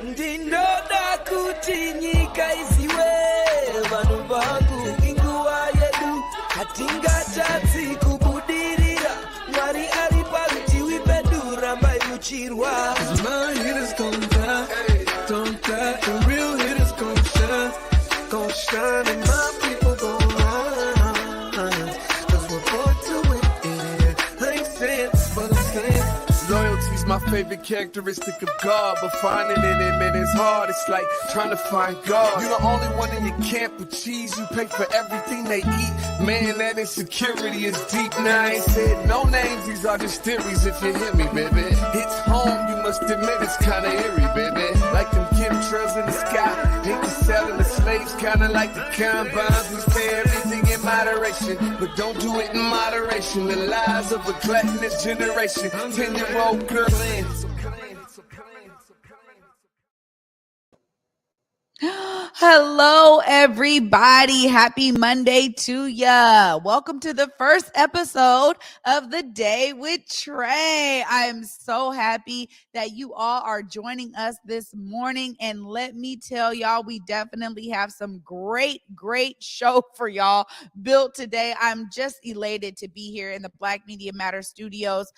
Ndinoda kuti nyika iziwe vanhu vangu inguva yedu hatingatadzi kubudirira Mwari ari parutivi pedu rambai muchirwa My hitters gon' die, the real hitters gon' shine and my people gon' rise Cause we're born to win, I ain't saying but I'm saying Loyalty's my favorite characteristic of God, but finding it in it is hard. It's like trying to find God. You're the only one in your camp with cheese. You pay for everything they eat. Man, that insecurity is deep. Now I ain't said no names. These are just theories. If you hear me, baby, it's home. You must admit it's kind of eerie, baby. Like them chemtrails in the sky. Ain't the selling the slaves, kind of like the combines. We say everything in moderation, but don't do it in moderation. The lies of a gluttonous generation. 10-year-old girl in. Hello, everybody. Happy Monday to ya. Welcome to the first episode of The Day with Trae. I'm so happy that you all are joining us this morning. And let me tell y'all, we definitely have some great show for y'all built today. I'm just elated to be here in the Black Media Matter studios.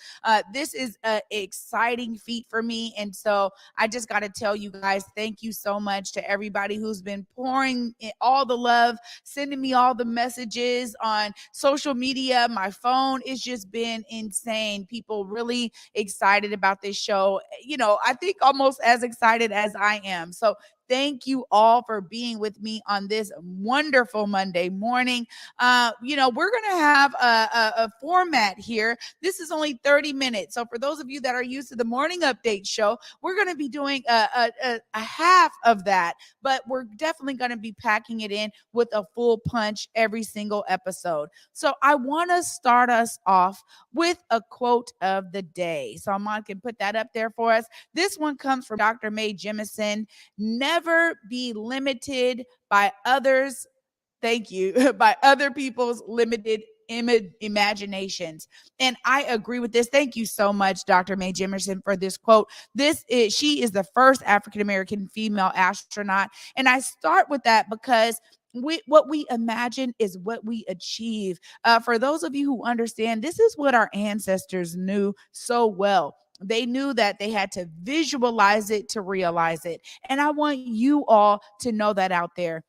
This is an exciting feat for me. And so I just got to tell you guys, thank you so much to everybody who's been pouring in all the love, sending me all the messages on social media. My phone has just been insane. People really excited about this show. You know, I think almost as excited as I am. So thank you all for being with me on this wonderful Monday morning. We're going to have a format here. This is only 30 minutes. So for those of you that are used to the morning update show, we're going to be doing a half of that, but we're definitely going to be packing it in with a full punch every single episode. So I want to start us off with a quote of the day. So Amon can put that up there for us. This one comes from Dr. Mae Jemison. Never be limited by others. Thank you. By other people's limited imaginations. And I agree with this. Thank you so much, Dr. Mae Jemison, for this quote. She is the first African-American female astronaut. And I start with that because what we imagine is what we achieve. For those of you who understand, this is what our ancestors knew so well. They knew that they had to visualize it to realize it. And I want you all to know that out there.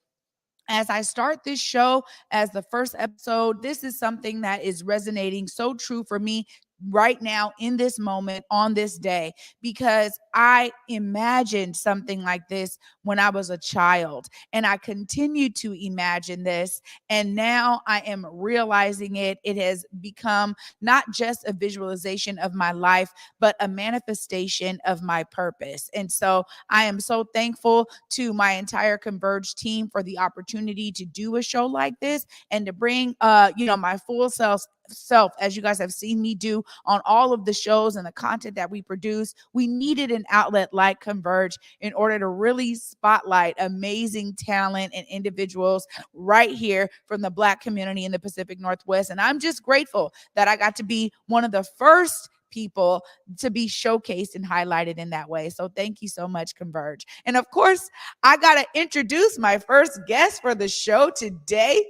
As I start this show as the first episode, this is something that is resonating so true for me right now in this moment on this day, because I imagined something like this when I was a child, and I continue to imagine this, and now I am realizing it. It has become not just a visualization of my life, but a manifestation of my purpose. And so I am so thankful to my entire Converge team for the opportunity to do a show like this and to bring my full self, as you guys have seen me do on all of the shows and the content that we produce. We needed an outlet like Converge in order to really spotlight amazing talent and individuals right here from the Black community in the Pacific Northwest. And I'm just grateful that I got to be one of the first people to be showcased and highlighted in that way. So thank you so much, Converge. And of course, I got to introduce my first guest for the show today.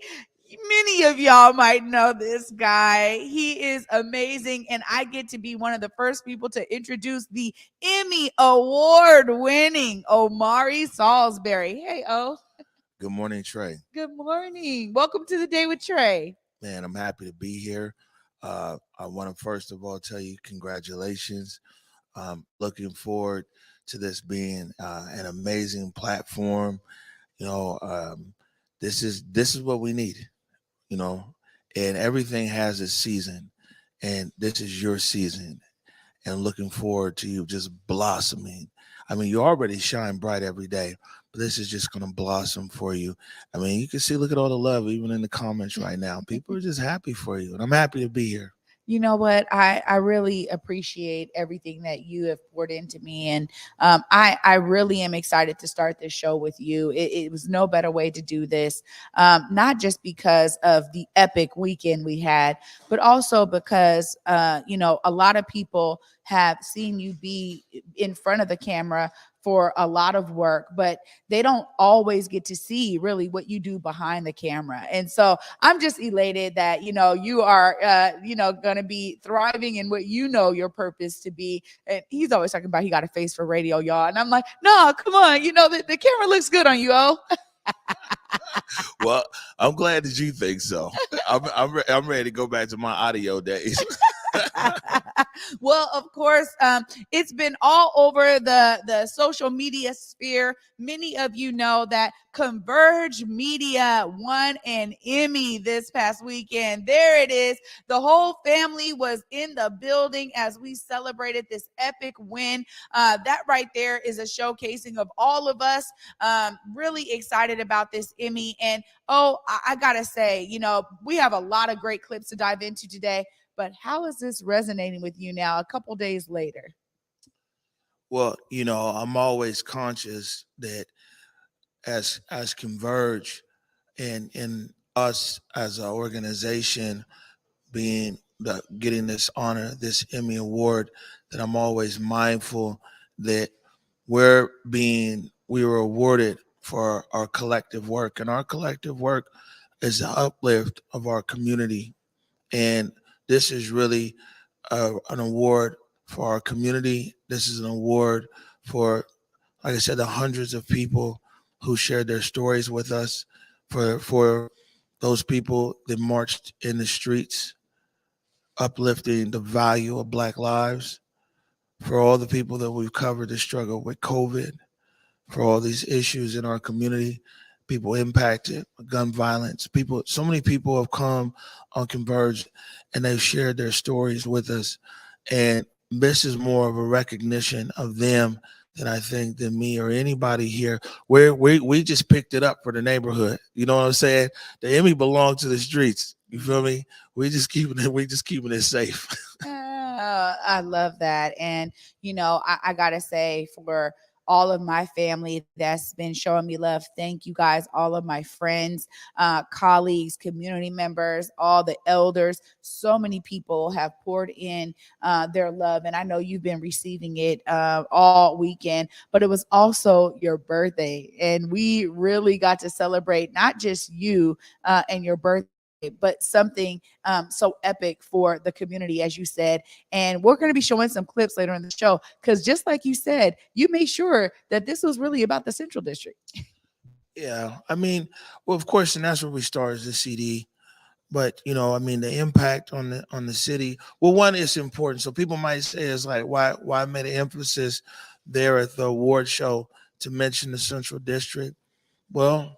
Many of y'all might know this guy. He is amazing, and I get to be one of the first people to introduce the Emmy award-winning Omari Salisbury. Hey, O. Good morning, Trae. Good morning. Welcome to The Day with Trae. Man, I'm happy to be here. I want to first of all tell you congratulations. Looking forward to this being an amazing platform. This is what we need. And everything has its season, and this is your season, and looking forward to you just blossoming. I mean, you already shine bright every day, but this is just going to blossom for you. I mean, you can see, look at all the love, even in the comments right now. People are just happy for you, and I'm happy to be here. You know what? I really appreciate everything that you have poured into me. And I really am excited to start this show with you. It was no better way to do this, not just because of the epic weekend we had, but also because, a lot of people have seen you be in front of the camera for a lot of work, but they don't always get to see really what you do behind the camera. And so I'm just elated that, you are, going to be thriving in what your purpose to be. And he's always talking about he got a face for radio, y'all. And I'm like, no, come on. The camera looks good on you, oh. Well, I'm glad that you think so. I'm ready to go back to my audio days. Well, of course, it's been all over the social media sphere. Many of you know that Converge Media won an Emmy this past weekend. There it is. The whole family was in the building as we celebrated this epic win. That right there is a showcasing of all of us. Really excited about this Emmy. And I gotta say, we have a lot of great clips to dive into today. But how is this resonating with you now, a couple days later? Well, I'm always conscious that as Converge and us as an organization getting this honor, this Emmy award, that I'm always mindful that we were awarded for our collective work, and our collective work is the uplift of our community. And this is really an award for our community. This is an award for, like I said, the hundreds of people who shared their stories with us, for those people that marched in the streets, uplifting the value of Black lives, for all the people that we've covered the struggle with COVID, for all these issues in our community, people impacted, gun violence, so many people have come on Converge and they've shared their stories with us. And this is more of a recognition of them than me or anybody here. We just picked it up for the neighborhood. You know what I'm saying? The Emmy belonged to the streets. You feel me? We just keeping it safe. I love that. And, I got to say, for all of my family that's been showing me love, thank you guys, all of my friends, colleagues, community members, all the elders. So many people have poured in their love, and I know you've been receiving it all weekend, but it was also your birthday, and we really got to celebrate not just you and your birthday, but something so epic for the community, as you said. And we're going to be showing some clips later in the show, because just like you said, you made sure that this was really about the Central District. Yeah, well, of course, and that's where we started the CD. But the impact on the city. Well, one, is important. So people might say, it's like, why I made an emphasis there at the award show to mention the Central District. Well,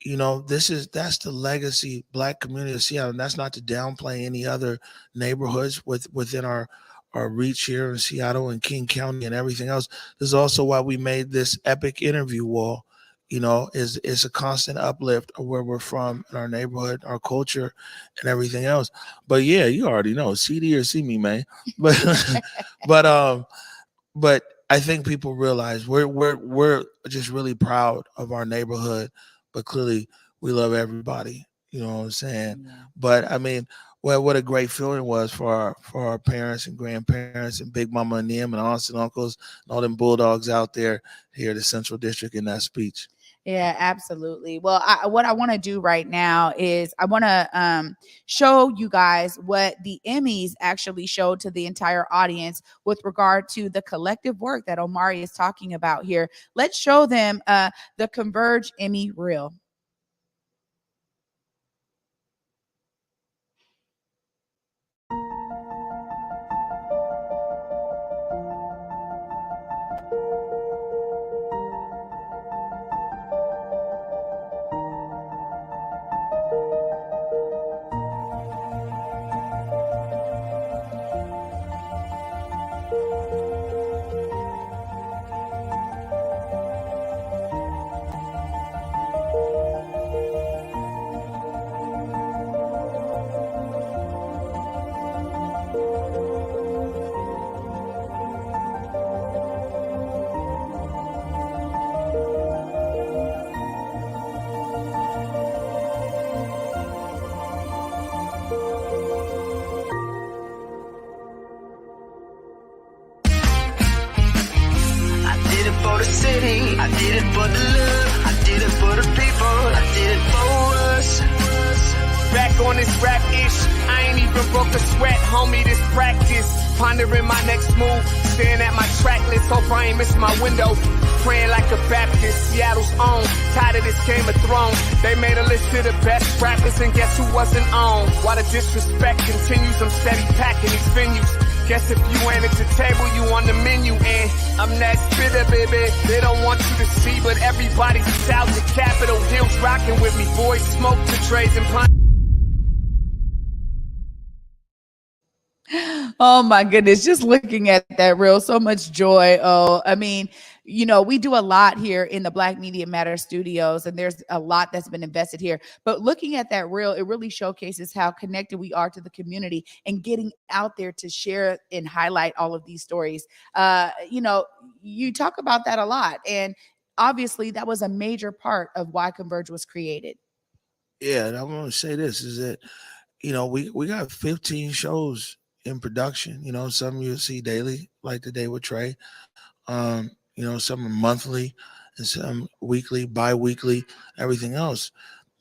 that's the legacy Black community of Seattle. And that's not to downplay any other neighborhoods within our reach here in Seattle and King County and everything else. This is also why we made this epic interview wall. Is a constant uplift of where we're from and our neighborhood, our culture, and everything else. But yeah, you already know, CD or see me, man. But but I think people realize we're just really proud of our neighborhood. But clearly, we love everybody. You know what I'm saying? Yeah. But what a great feeling was for our parents and grandparents and Big Mama and them and aunts and uncles and all them bulldogs out there here at the Central District in that speech. Yeah, absolutely. Well, what I want to do right now is I want to show you guys what the Emmys actually showed to the entire audience with regard to the collective work that Omari is talking about here. Let's show them the Converge Emmy reel. for the city. I did it for the love. I did it for the people. I did it for us. Back on this rap-ish, I ain't even broke a sweat, homie, this practice. Pondering my next move, staring at my track list, hope I ain't missing my window. Praying like a Baptist, Seattle's own, tired of this Game of Thrones. They made a list of the best rappers and guess who wasn't on? While the disrespect continues, I'm steady packing these venues. Guess if you ain't at the table, you on the menu, and I'm that spitter, baby. They don't want you to see, but everybody's south of Capitol Hill's rocking with me. Boys smoke the Traes and pine. Oh my goodness, just looking at that reel, so much joy. Oh, I mean, you know, we do a lot here in the Black Media Matter studios, and there's a lot that's been invested here. But looking at that reel, it really showcases how connected we are to the community and getting out there to share and highlight all of these stories. You know, you talk about that a lot, and obviously that was a major part of why Converge was created. Yeah, and I'm going to say this is that, you know, we got 15 shows in production. You know, some you'll see daily, like the Day with Trae. You know, some are monthly and some weekly, bi-weekly, everything else.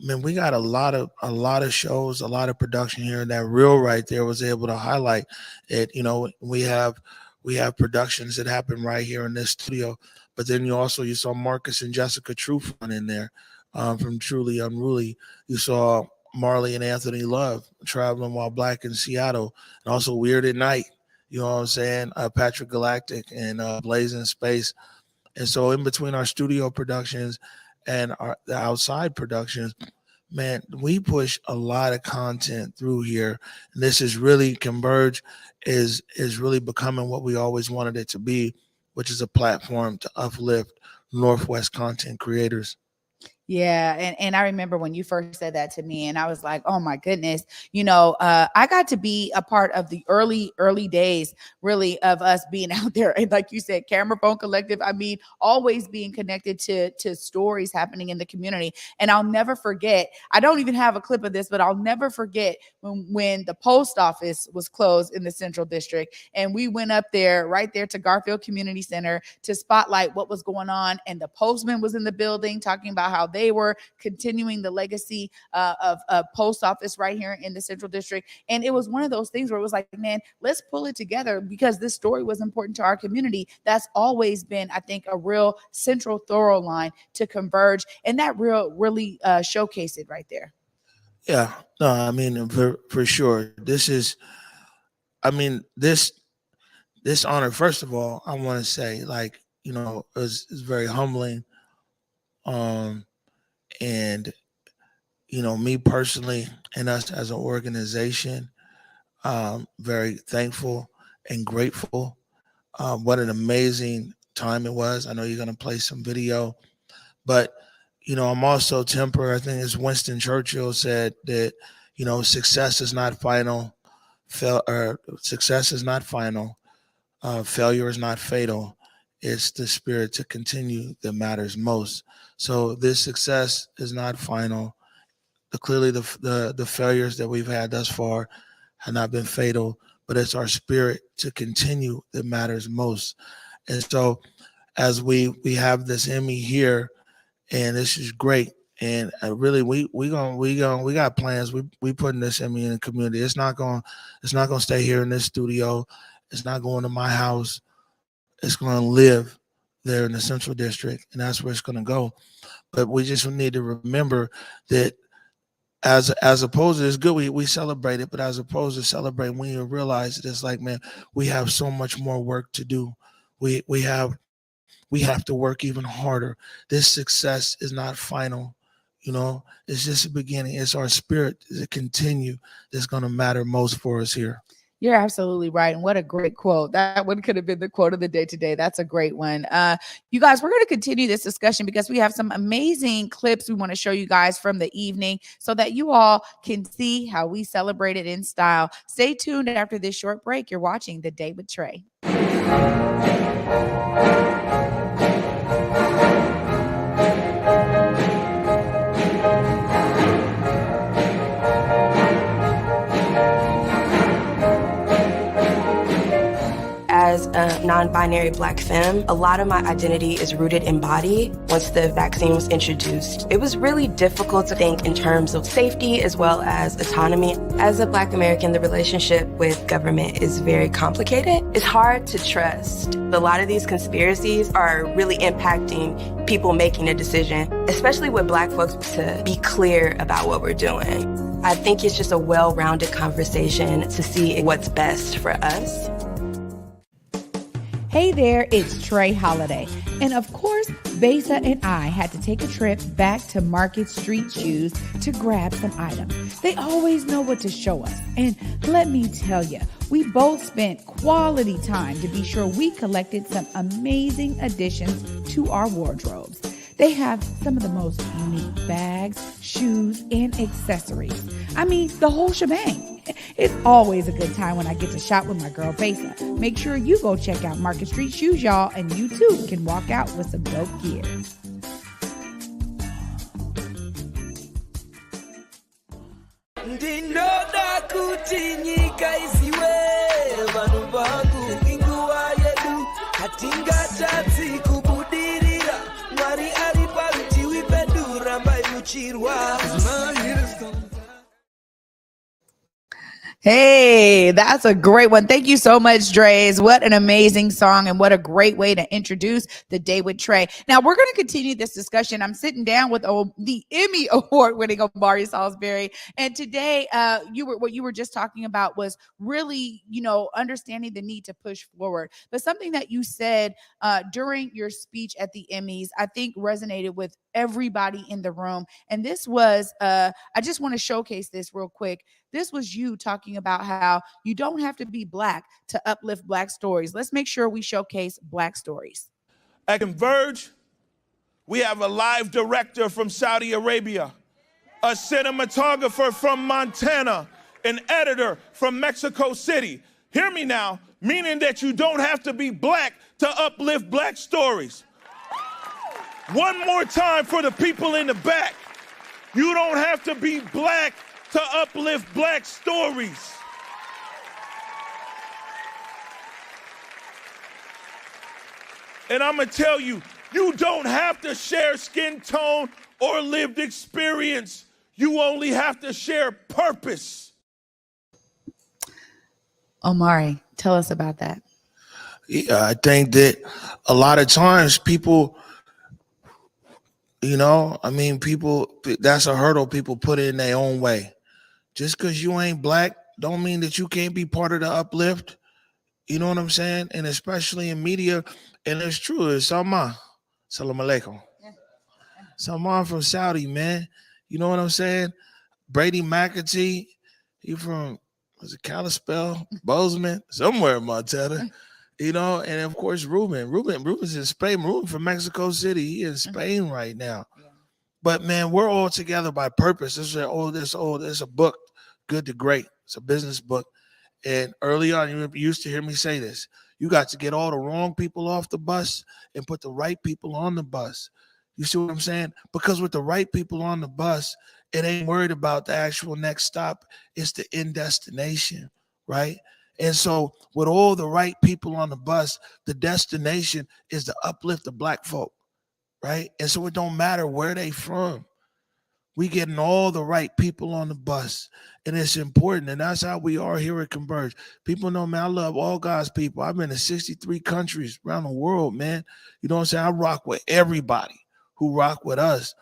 I mean, we got a lot of shows, a lot of production here. And that reel right there was able to highlight it. You know, we have productions that happen right here in this studio. But then you saw Marcus and Jessica Trufant in there from Truly Unruly. You saw Marley and Anthony Love, Traveling While Black in Seattle, and also Weird at Night. You know what I'm saying? Patrick Galactic and Blazing Space. And so in between our studio productions and the outside productions, man, we push a lot of content through here. And this is really, Converge is really becoming what we always wanted it to be, which is a platform to uplift Northwest content creators. Yeah. And I remember when you first said that to me, and I was like, oh my goodness, you know, I got to be a part of the early days, really, of us being out there. And like you said, Camera Phone Collective, I mean, always being connected to stories happening in the community. And I'll never forget, I don't even have a clip of this, but I'll never forget when the post office was closed in the Central District. And we went up there, right there to Garfield Community Center to spotlight what was going on. And the postman was in the building talking about how they were continuing the legacy of post office right here in the Central District. And it was one of those things where it was like, man, let's pull it together because this story was important to our community. That's always been, I think, a real central thorough line to Converge. And that really showcased it right there. Yeah, no, I mean, for sure. This is, I mean, this honor, first of all, I want to say, like, you know, it's very humbling. And, you know, me personally and us as an organization, very thankful and grateful. What an amazing time it was. I know you're going to play some video, but, you know, I'm also tempered. I think it's Winston Churchill said that, you know, success is not final. Success is not final. Failure is not fatal. It's the spirit to continue that matters most. So this success is not final. Clearly, the failures that we've had thus far have not been fatal, but it's our spirit to continue that matters most. And so, as we have this Emmy here, and this is great. And really, we got plans. We putting this Emmy in the community. It's not going to stay here in this studio. It's not going to my house. It's going to live there in the Central District, and that's where it's going to go. But we just need to remember that as opposed to, it's good we celebrate it, but as opposed to celebrating, we realize that it's like, man, we have so much more work to do. We have to work even harder. This success is not final. You know, it's just the beginning. It's our spirit to continue that's going to matter most for us here. You're absolutely right. And what a great quote. That one could have been the quote of the day today. That's a great one. You guys, we're going to continue this discussion because we have some amazing clips we want to show you guys from the evening so that you all can see how we celebrate it in style. Stay tuned after this short break. You're watching The Day with Trae. As non-binary Black femme, a lot of my identity is rooted in body once the vaccine was introduced. It was really difficult to think in terms of safety as well as autonomy. As a Black American, the relationship with government is very complicated. It's hard to trust. A lot of these conspiracies are really impacting people making a decision, especially with Black folks, to be clear about what we're doing. I think it's just a well-rounded conversation to see what's best for us. Hey there, it's Trae Holiday. And of course, Besa and I had to take a trip back to Market Street Shoes to grab some items. They always know what to show us. And let me tell you, we both spent quality time to be sure we collected some amazing additions to our wardrobes. They have some of the most unique bags, shoes, and accessories. I mean, the whole shebang. It's always a good time when I get to shop with my girl Besa. Make sure you go check out Market Street Shoes, y'all, and you too can walk out with some dope gear. Ndinoda kuti nyika isiwe vanhu vangu inguva yedu hatingatadzi kubudirira Mwari ari parutivi pedu rambai muchirwa. Hey, that's a great one. Thank you so much, Trae. What an amazing song and what a great way to introduce the day with Trae. Now, we're going to continue this discussion. I'm sitting down with the Emmy award-winning Omari Salisbury. And today, what you were just talking about was really, understanding the need to push forward. But something that you said during your speech at the Emmys, I think resonated with everybody in the room. And this was, I just want to showcase this real quick. This was you talking about how you don't have to be Black to uplift Black stories. Let's make sure we showcase Black stories. At Converge, we have a live director from Saudi Arabia, a cinematographer from Montana, an editor from Mexico City. Hear me now, meaning that you don't have to be Black to uplift Black stories. One more time for the people in the back. You don't have to be Black to uplift Black stories. And I'm gonna tell you, you don't have to share skin tone or lived experience. You only have to share purpose. Omari, tell us about that. Yeah, I think that a lot of times people, people, that's a hurdle people put in their own way. Just because you ain't Black don't mean that you can't be part of the uplift. You know what I'm saying? And especially in media, and it's true, it's Salman. Salam alaikum. Salman from Saudi, man. You know what I'm saying? Brady McAtee, he from, was it Kalispell, Bozeman, somewhere in Montana. And of course, Ruben's in Spain. Ruben from Mexico City. He in Spain right now. Yeah. But man, we're all together by purpose. This is a book, Good to Great. It's a business book. And early on, you used to hear me say this. You got to get all the wrong people off the bus and put the right people on the bus. You see what I'm saying? Because with the right people on the bus, it ain't worried about the actual next stop. It's the end destination, right? And so with all the right people on the bus, the destination is to uplift the Black folk, right? And so it don't matter where they from. We getting all the right people on the bus, and it's important, and that's how we are here at Converge. People know, man, I love all God's people. I've been to 63 countries around the world, man. You know what I'm saying? I rock with everybody who rock with us,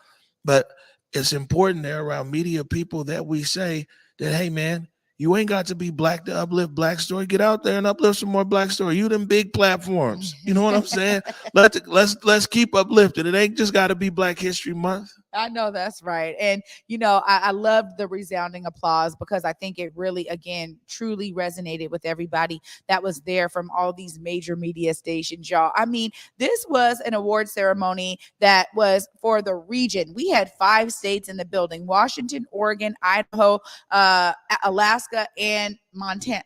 but it's important there around media people that we say that, hey, man, you ain't got to be Black to uplift Black story. Get out there and uplift some more Black story. You them big platforms. You know what I'm saying? Let's keep uplifting. It ain't just got to be Black History Month. I know that's right. And, I loved the resounding applause because I think it really, again, truly resonated with everybody that was there from all these major media stations, y'all. I mean, this was an award ceremony that was for the region. We had 5 states in the building: Washington, Oregon, Idaho, Alaska, and Montana.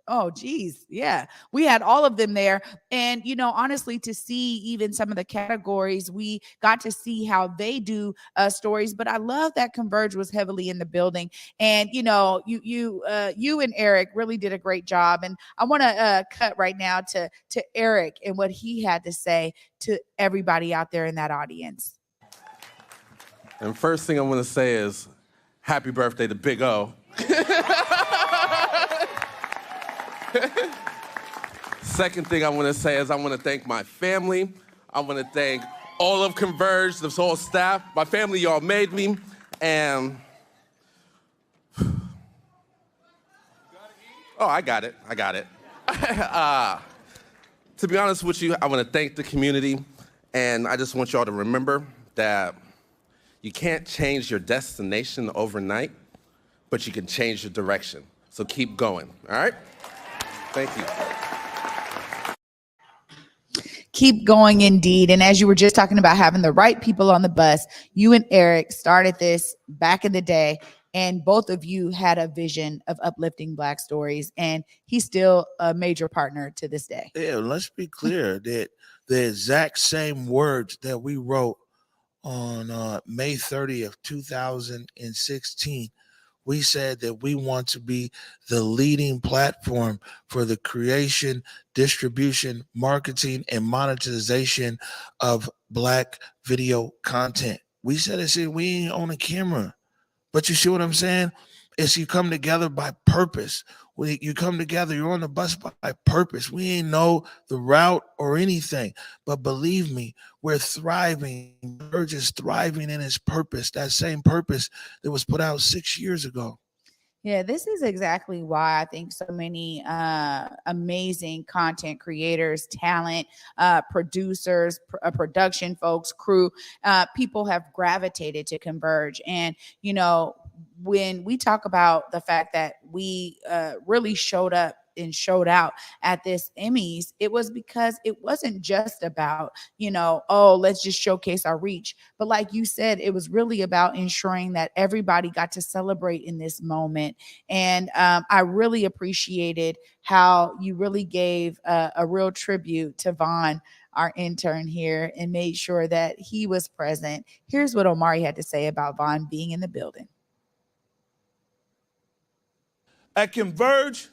Oh, geez. Yeah. We had all of them there. And, honestly, to see even some of the categories, we got to see how they do stories. But I love that Converge was heavily in the building. And, you and Eric really did a great job. And I want to cut right now to Eric and what he had to say to everybody out there in that audience. And first thing I want to say is happy birthday to Big O. Second thing I want to say is I want to thank my family. I want to thank all of Converge, the whole staff. My family, y'all made me. And oh, I got it. To be honest with you, I want to thank the community. And I just want y'all to remember that you can't change your destination overnight, but you can change your direction. So keep going, all right? Thank you. Keep going, indeed. And as you were just talking about having the right people on the bus, you and Eric started this back in the day, and both of you had a vision of uplifting Black stories, and he's still a major partner to this day. Yeah, let's be clear that the exact same words that we wrote on May 30th, 2016, we said that we want to be the leading platform for the creation, distribution, marketing, and monetization of Black video content. We said it, we ain't on a camera. But you see what I'm saying? It's you come together by purpose. When you come together, you're on the bus by purpose. We ain't know the route or anything. But believe me, we're thriving. We're just thriving in its purpose, that same purpose that was put out 6 years ago. Yeah, this is exactly why I think so many amazing content creators, talent, producers, production folks, crew, people have gravitated to Converge. And, when we talk about the fact that we really showed up and showed out at this Emmys, it was because it wasn't just about, let's just showcase our reach. But like you said, it was really about ensuring that everybody got to celebrate in this moment. And I really appreciated how you really gave a real tribute to Vaughn, our intern here, and made sure that he was present. Here's what Omari had to say about Vaughn being in the building. At Converge,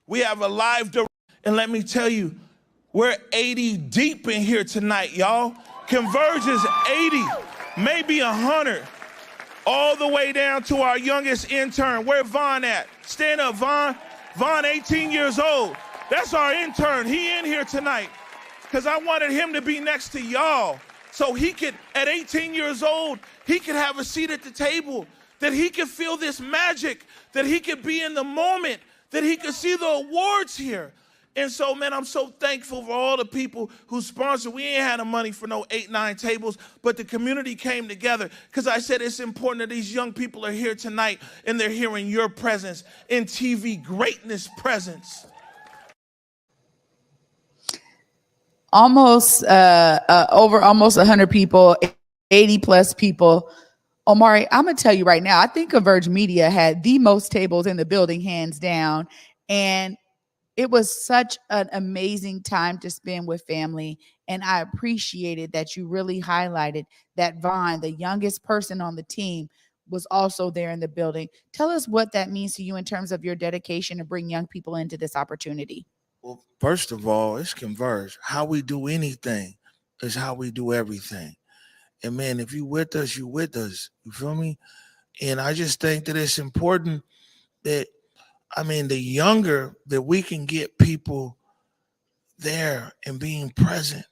we have a live director, and let me tell you, we're 80 deep in here tonight, y'all. Converge is 80, maybe 100, all the way down to our youngest intern. Where Vaughn at? Stand up, Vaughn. Vaughn, 18 years old. That's our intern. He in here tonight because I wanted him to be next to y'all so he could, at 18 years old, he could have a seat at the table, that he could feel this magic, that he could be in the moment, that he could see the awards here. And so, man, I'm so thankful for all the people who sponsored. We ain't had the money for no 8, 9 tables, but the community came together because I said it's important that these young people are here tonight and they're hearing your presence in TV greatness presence. Almost 100 people, 80 plus people. Omari, I'm going to tell you right now, I think Converge Media had the most tables in the building, hands down. And it was such an amazing time to spend with family. And I appreciated that you really highlighted that Vaughn, the youngest person on the team, was also there in the building. Tell us what that means to you in terms of your dedication to bring young people into this opportunity. Well, first of all, it's Converge. How we do anything is how we do everything. And man, if you with us, you with us. You feel me? And I just think that it's important that, the younger that we can get people there and being present.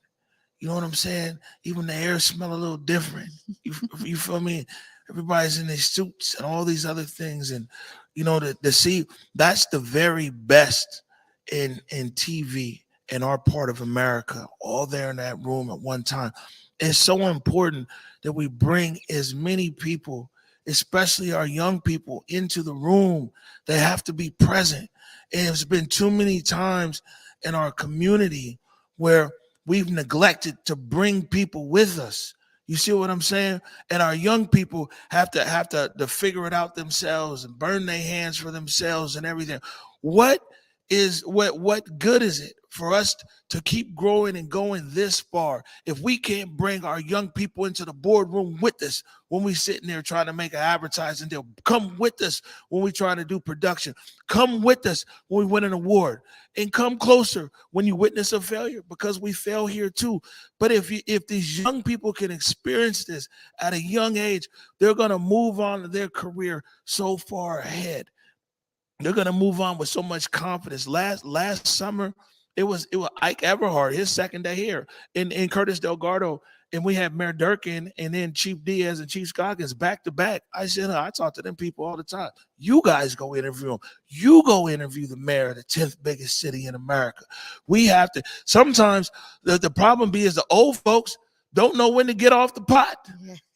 You know what I'm saying? Even the air smell a little different. You feel me? Everybody's in their suits and all these other things. And, to see, that's the very best in TV in our part of America, all there in that room at one time. It's so important that we bring as many people, especially our young people, into the room. They have to be present. And it's been too many times in our community where we've neglected to bring people with us. You see what I'm saying? And our young people have to figure it out themselves and burn their hands for themselves and everything. What is what good is it for us to keep growing and going this far if we can't bring our young people into the boardroom with us when we sitting there trying to make an advertising deal? Come with us when we try to do production. Come with us when we win an award, and come closer when you witness a failure, because we fail here too. But if these young people can experience this at a young age, they're going to move on to their career so far ahead. They're going to move on with so much confidence. Last summer, it was Ike Everhart, his second day here, in Curtis Delgado, and we had Mayor Durkin and then Chief Diaz and Chief Scoggins back to back. I said, I talk to them people all the time. You guys go interview them. You go interview the mayor of the 10th biggest city in America. We have to. Sometimes the problem is the old folks don't know when to get off the pot.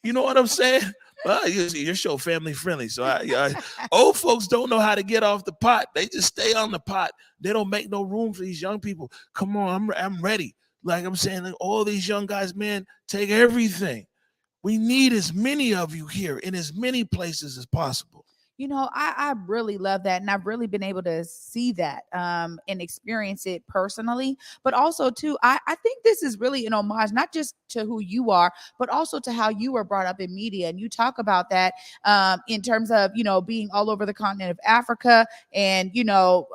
You know what I'm saying? Well, your show family friendly, so old folks don't know how to get off the pot. They just stay on the pot. They don't make no room for these young people. Come on, I'm ready. Like I'm saying, like all these young guys, man, take everything. We need as many of you here in as many places as possible. You know, I really love that. And I've really been able to see that and experience it personally. But also, too, I think this is really an homage, not just to who you are, but also to how you were brought up in media. And you talk about that in terms of, you know, being all over the continent of Africa and, you know,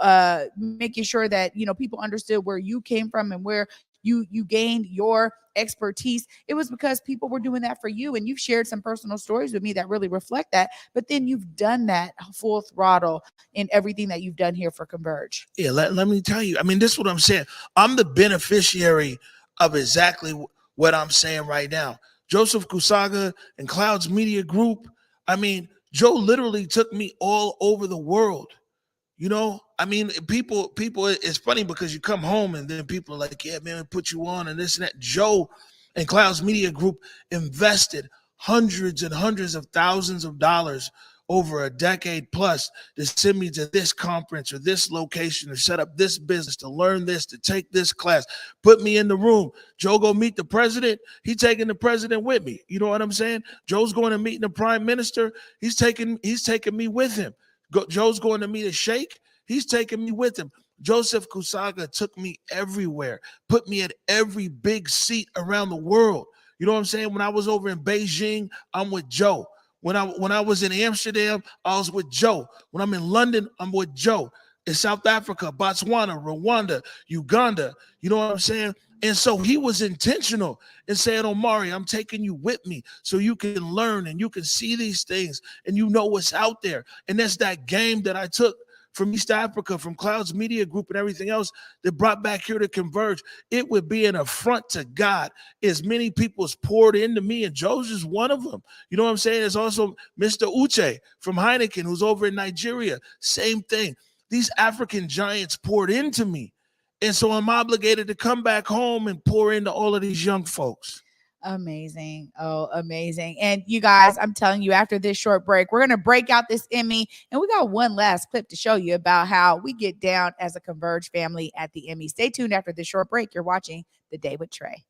making sure that, you know, people understood where you came from and where you gained your expertise. It was because people were doing that for you, and you've shared some personal stories with me that really reflect that. But then you've done that full throttle in everything that you've done here for Converge. Yeah, let me tell you. I mean, this is what I'm saying. I'm the beneficiary of exactly what I'm saying right now. Joseph Kusaga and Clouds Media Group. I mean, Joe literally took me all over the world. You know, I mean, people, it's funny because you come home and then people are like, yeah, man, we put you on and this and that. Joe and Clouds Media Group invested hundreds and hundreds of thousands of dollars over a decade plus to send me to this conference or this location or set up this business, to learn this, to take this class, put me in the room. Joe go meet the president. He's taking the president with me. You know what I'm saying? Joe's going to meet the prime minister. He's taking me with him. Joe's going to meet a sheikh. He's taking me with him. Joseph Kusaga took me everywhere, put me at every big seat around the world. You know what I'm saying? When I was over in Beijing, I'm with Joe. When I was in Amsterdam, I was with Joe. When I'm in London, I'm with Joe. In South Africa, Botswana, Rwanda, Uganda, you know what I'm saying? And so he was intentional in saying, Omari, I'm taking you with me so you can learn and you can see these things and you know what's out there. And that's that game that I took from East Africa, from Clouds Media Group and everything else that brought back here to Converge. It would be an affront to God as many people has poured into me, and Joe's just one of them. You know what I'm saying? There's also Mr. Uche from Heineken, who's over in Nigeria. Same thing. These African giants poured into me. And so I'm obligated to come back home and pour into all of these young folks. Amazing. Oh, amazing. And you guys, I'm telling you, after this short break, we're going to break out this Emmy. And we got one last clip to show you about how we get down as a Converge family at the Emmy. Stay tuned after this short break. You're watching The Day with Trae.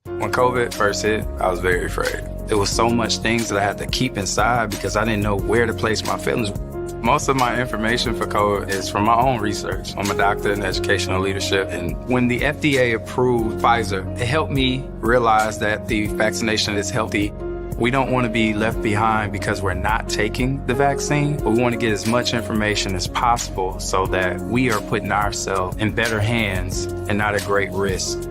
When COVID first hit, I was very afraid. There was so much things that I had to keep inside because I didn't know where to place my feelings. Most of my information for COVID is from my own research. I'm a doctor in educational leadership. And when the FDA approved Pfizer, it helped me realize that the vaccination is healthy. We don't want to be left behind because we're not taking the vaccine, but we want to get as much information as possible so that we are putting ourselves in better hands and not at great risk.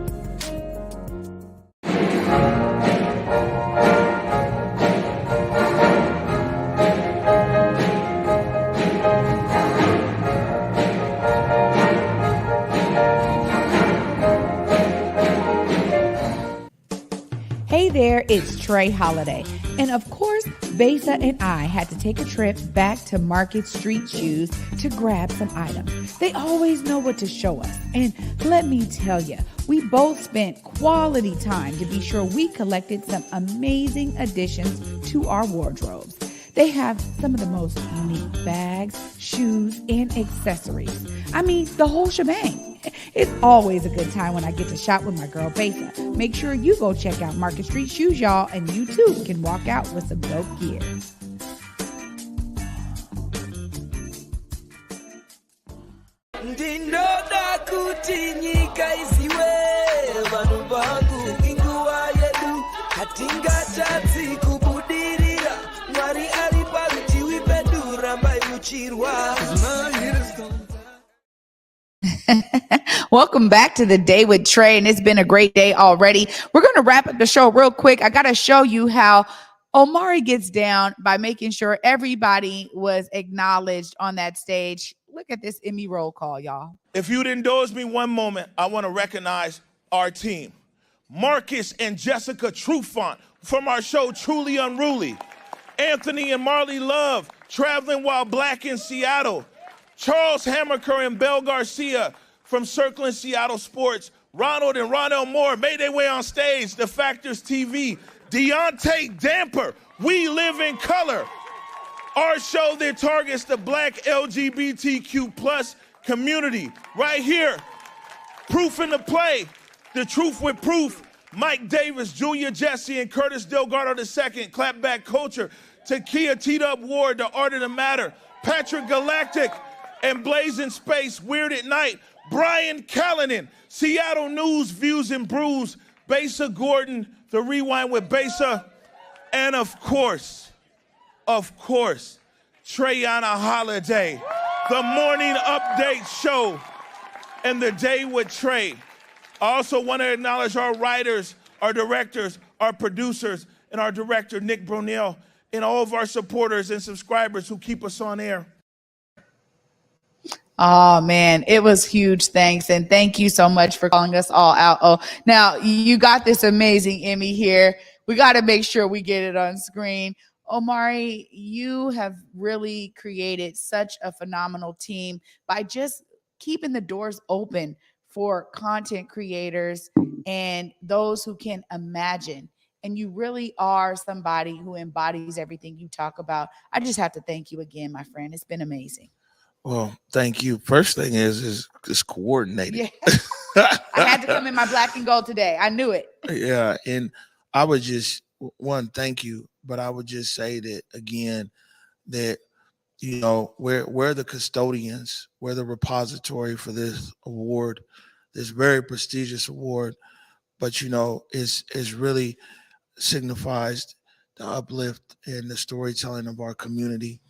Hey there, it's Trae Holiday. And of course, Besa and I had to take a trip back to Market Street Shoes to grab some items. They always know what to show us. And let me tell you, we both spent quality time to be sure we collected some amazing additions to our wardrobes. They have some of the most unique bags, shoes, and accessories. I mean, the whole shebang. It's always a good time when I get to shop with my girl Besa. Make sure you go check out Market Street Shoes, y'all, and you too can walk out with some dope gear. Dindo, hatingachatsi kubudirira Mwari ari parutiwi pedura maiuchirwa Welcome back to the Day with Trae, and it's been a great day already. We're going to wrap up the show real quick. I got to show you how Omari gets down by making sure everybody was acknowledged on that stage. Look at this Emmy roll call, y'all. If you'd indulge me one moment, I want to recognize our team. Marcus and Jessica Trufant from our show Truly Unruly. Anthony and Marley Love, Traveling While Black in Seattle. Charles Hammerker and Belle Garcia from Circling Seattle Sports. Ronald and Ronell Moore made their way on stage. The Factors TV. Deontay Damper, We Live in Color. Our show that targets the Black LGBTQ plus community. Right here, Proof in the Play, The Truth with Proof. Mike Davis, Julia Jesse, and Curtis Delgado II. Clapback Culture. Takia T-Dub Ward, The Art of the Matter. Patrick Galactic and Blazing Space, Weird at Night. Brian Callanan, Seattle News, Views and Brews. Besa Gordon, The Rewind with Besa. And of course, Trayana Holiday, the Morning Update Show, and the Day with Trae. I also want to acknowledge our writers, our directors, our producers, and our director, Nick Brunel, and all of our supporters and subscribers who keep us on air. Oh, man, it was huge. Thanks. And thank you so much for calling us all out. Oh, now you got this amazing Emmy here. We got to make sure we get it on screen. Omari, you have really created such a phenomenal team by just keeping the doors open for content creators and those who can imagine. And you really are somebody who embodies everything you talk about. I just have to thank you again, my friend. It's been amazing. Well, thank you. First thing is coordinated. Yeah. I had to come in my black and gold today. I knew it. Yeah. And I would just, one, thank you. But I would just say that, again, that, you know, we're the custodians. We're the repository for this award, this very prestigious award. But, you know, it's really signifies the uplift and the storytelling of our community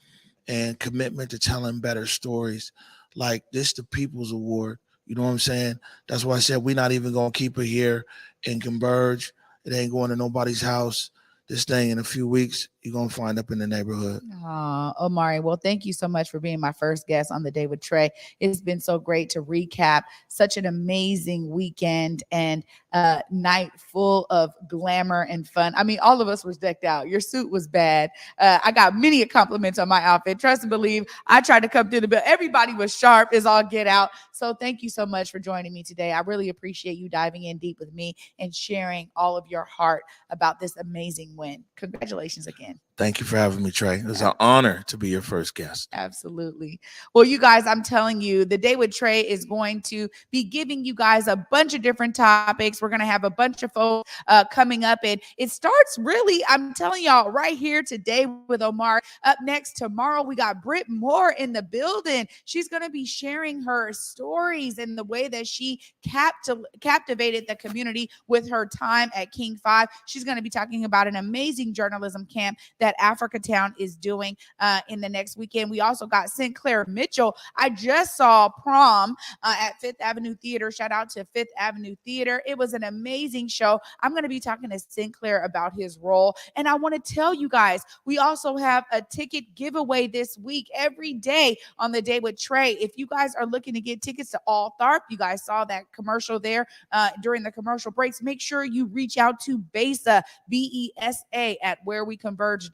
and commitment to telling better stories. Like this, the People's Award. You know what I'm saying? That's why I said we're not even going to keep it here in Converge. It ain't going to nobody's house. This thing in a few weeks, you're going to find up in the neighborhood. Omari, well, thank you so much for being my first guest on the Day with Trae. It's been so great to recap such an amazing weekend and night full of glamour and fun. I mean, all of us was decked out. Your suit was bad. I got many compliments on my outfit. Trust and believe, I tried to come through the bill. Everybody was sharp as all get out. So thank you so much for joining me today. I really appreciate you diving in deep with me and sharing all of your heart about this amazing win. Congratulations again. Thank you for having me, Trae. It was an honor to be your first guest. Absolutely. Well, you guys, I'm telling you, the Day with Trae is going to be giving you guys a bunch of different topics. We're going to have a bunch of folks coming up, and it starts really, I'm telling y'all, right here today with Omari. Up next tomorrow, we got Britt Moore in the building. She's going to be sharing her stories and the way that she captivated the community with her time at King 5. She's going to be talking about an amazing journalism camp that Africa Town is doing in the next weekend. We also got Sinclair Mitchell. I just saw Prom at Fifth Avenue Theater. Shout out to Fifth Avenue Theater. It was an amazing show. I'm going to be talking to Sinclair about his role. And I want to tell you guys, we also have a ticket giveaway this week, every day on the Day with Trae. If you guys are looking to get tickets to All Tharp, you guys saw that commercial there during the commercial breaks. Make sure you reach out to Besa, BESA, at whereweconverge.com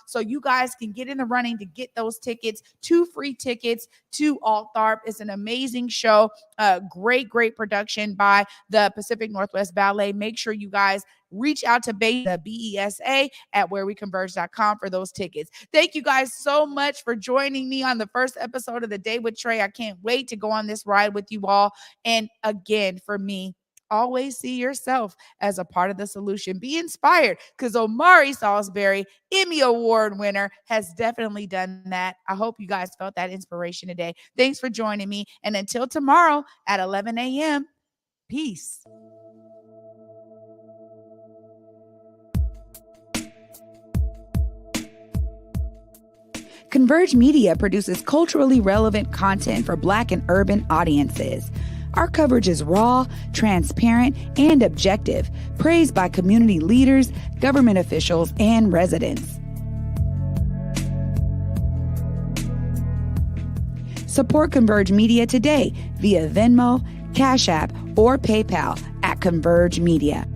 so you guys can get in the running to get those tickets, 2 free tickets to Alt Tharp. It's an amazing show, great production by the Pacific Northwest Ballet. Make sure you guys reach out to BESA at whereweconverge.com for those tickets. Thank you guys so much for joining me on the first episode of the Day with Trae. I can't wait to go on this ride with you all. And again, for me, always see yourself as a part of the solution. Be inspired, because Omari Salisbury, Emmy Award winner, has definitely done that. I hope you guys felt that inspiration today. Thanks for joining me. And until tomorrow at 11 a.m., peace. Converge Media produces culturally relevant content for Black and urban audiences. Our coverage is raw, transparent, and objective, praised by community leaders, government officials, and residents. Support Converge Media today via Venmo, Cash App, or PayPal at Converge Media.